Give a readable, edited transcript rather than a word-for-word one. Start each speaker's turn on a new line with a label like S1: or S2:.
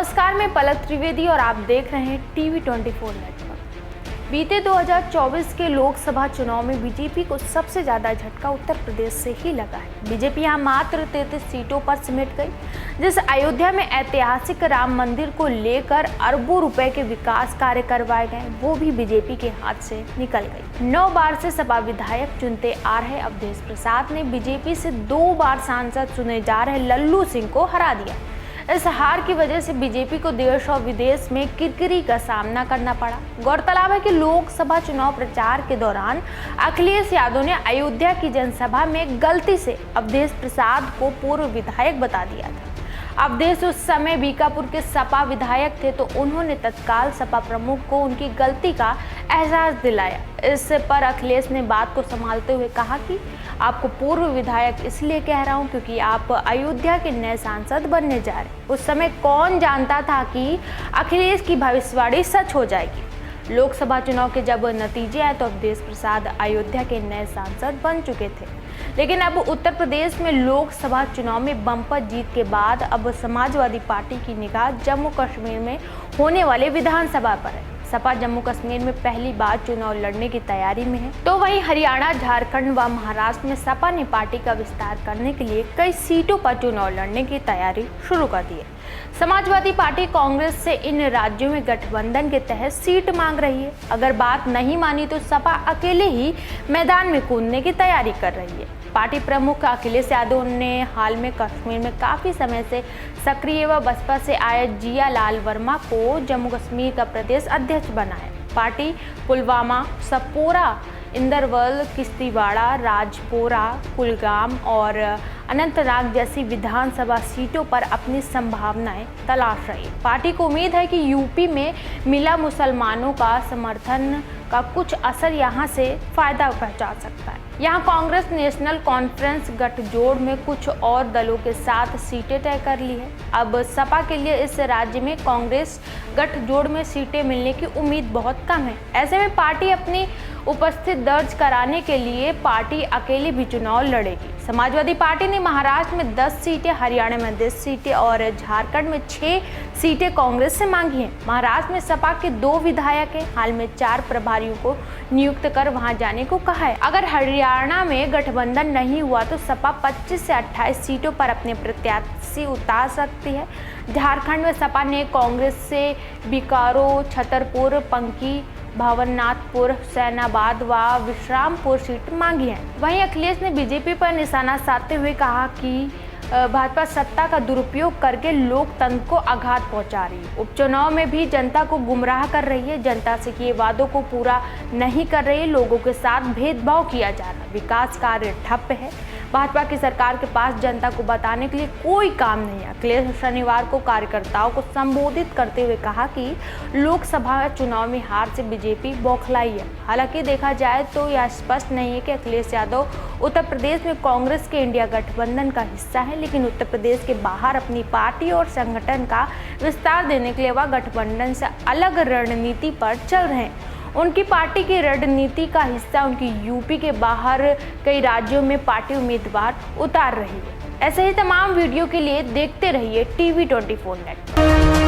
S1: नमस्कार, मैं पलक त्रिवेदी और आप देख रहे हैं टीवी 24 नेटवर्क। बीते 2024 के लोकसभा चुनाव में बीजेपी को सबसे ज्यादा झटका उत्तर प्रदेश से ही लगा है। बीजेपी यहां मात्र 33 सीटों पर सिमट गई। जिस अयोध्या में ऐतिहासिक राम मंदिर को लेकर अरबों रुपए के विकास कार्य करवाए गए, वो भी बीजेपी के हाथ से निकल गई। 9 बार से सपा विधायक चुनते आ रहे अवधेश प्रसाद ने बीजेपी से 2 बार सांसद चुने जा रहे लल्लू सिंह को हरा दिया। इस हार की वजह से बीजेपी को देश और विदेश में किरकिरी का सामना करना पड़ा। गौरतलब है कि लोकसभा चुनाव प्रचार के दौरान अखिलेश यादव ने अयोध्या की जनसभा में गलती से अवधेश प्रसाद को पूर्व विधायक बता दिया था। अवधेश उस समय बीकापुर के सपा विधायक थे, तो उन्होंने तत्काल सपा प्रमुख को उनकी गलती का एहसास दिलाया। इस पर अखिलेश ने बात को संभालते हुए कहा कि आपको पूर्व विधायक इसलिए कह रहा हूं क्योंकि आप अयोध्या के नए सांसद बनने जा रहे। उस समय कौन जानता था कि अखिलेश की भविष्यवाणी सच हो जाएगी। लोकसभा चुनाव के जब नतीजे आए तो अवधेश प्रसाद अयोध्या के नए सांसद बन चुके थे। लेकिन अब उत्तर प्रदेश में लोकसभा चुनाव में बम्पर जीत के बाद अब समाजवादी पार्टी की निगाह जम्मू कश्मीर में होने वाले विधानसभा पर है। सपा जम्मू कश्मीर में पहली बार चुनाव लड़ने की तैयारी में है, तो वहीं हरियाणा, झारखंड व महाराष्ट्र में सपा ने पार्टी का विस्तार करने के लिए कई सीटों पर चुनाव लड़ने की तैयारी शुरू कर दी है। समाजवादी पार्टी कांग्रेस से इन राज्यों में गठबंधन के तहत सीट मांग रही है। अगर बात नहीं मानी तो सपा अकेले ही मैदान में कूदने की तैयारी कर रही है। पार्टी प्रमुख अखिलेश यादव ने हाल में कश्मीर में काफी समय से सक्रिय व बसपा से आए जिया लाल वर्मा को जम्मू कश्मीर का प्रदेश अध्यक्ष बनाया। पार्टी पुलवामा, सपोरा, इंदरवल, किश्तवाड़ा, राजपोरा, कुलगाम और अनंतनाग जैसी विधानसभा सीटों पर अपनी संभावनाएं तलाश रही है। पार्टी को उम्मीद है कि यूपी में मिला मुसलमानों का समर्थन का कुछ असर यहां से फायदा पहुंचा सकता है। यहां कांग्रेस नेशनल कॉन्फ्रेंस गठजोड़ में कुछ और दलों के साथ सीटें तय कर ली है। अब सपा के लिए इस राज्य में कांग्रेस गठजोड़ में सीटें मिलने की उम्मीद बहुत कम है। ऐसे में पार्टी अपनी उपस्थिति दर्ज कराने के लिए पार्टी अकेले भी चुनाव लड़ेगी। समाजवादी पार्टी ने महाराष्ट्र में 10 सीटें, हरियाणा में 10 सीटें और झारखंड में 6 सीटें कांग्रेस से मांगी हैं। महाराष्ट्र में सपा के 2 विधायक हैं। हाल में 4 प्रभारियों को नियुक्त कर वहां जाने को कहा है। अगर हरियाणा में गठबंधन नहीं हुआ तो सपा 25 से 28 सीटों पर अपने प्रत्याशी उतार सकती है। झारखंड में सपा ने कांग्रेस से बिकारो, छतरपुर, पंकी, भवनाथपुर, हुसैनाबाद व विश्रामपुर सीट मांगी है। वहीं अखिलेश ने बीजेपी पर निशाना साधते हुए कहा कि भाजपा सत्ता का दुरुपयोग करके लोकतंत्र को आघात पहुंचा रही है। उपचुनाव में भी जनता को गुमराह कर रही है, जनता से किए वादों को पूरा नहीं कर रही है, लोगों के साथ भेदभाव किया जा रहा है, विकास कार्य ठप है। भाजपा की सरकार के पास जनता को बताने के लिए कोई काम नहीं है। अखिलेश शनिवार को कार्यकर्ताओं को संबोधित करते हुए कहा कि लोकसभा चुनाव में हार से बीजेपी बौखलाई है। हालांकि देखा जाए तो यह स्पष्ट नहीं है कि अखिलेश यादव उत्तर प्रदेश में कांग्रेस के इंडिया गठबंधन का हिस्सा है, लेकिन उत्तर प्रदेश के बाहर अपनी पार्टी और संगठन का विस्तार देने के लिए वह गठबंधन से अलग रणनीति पर चल रहे हैं। उनकी पार्टी की रणनीति का हिस्सा उनकी यूपी के बाहर कई राज्यों में पार्टी उम्मीदवार उतार रही है। ऐसे ही तमाम वीडियो के लिए देखते रहिए टीवी 24 नेटवर्क।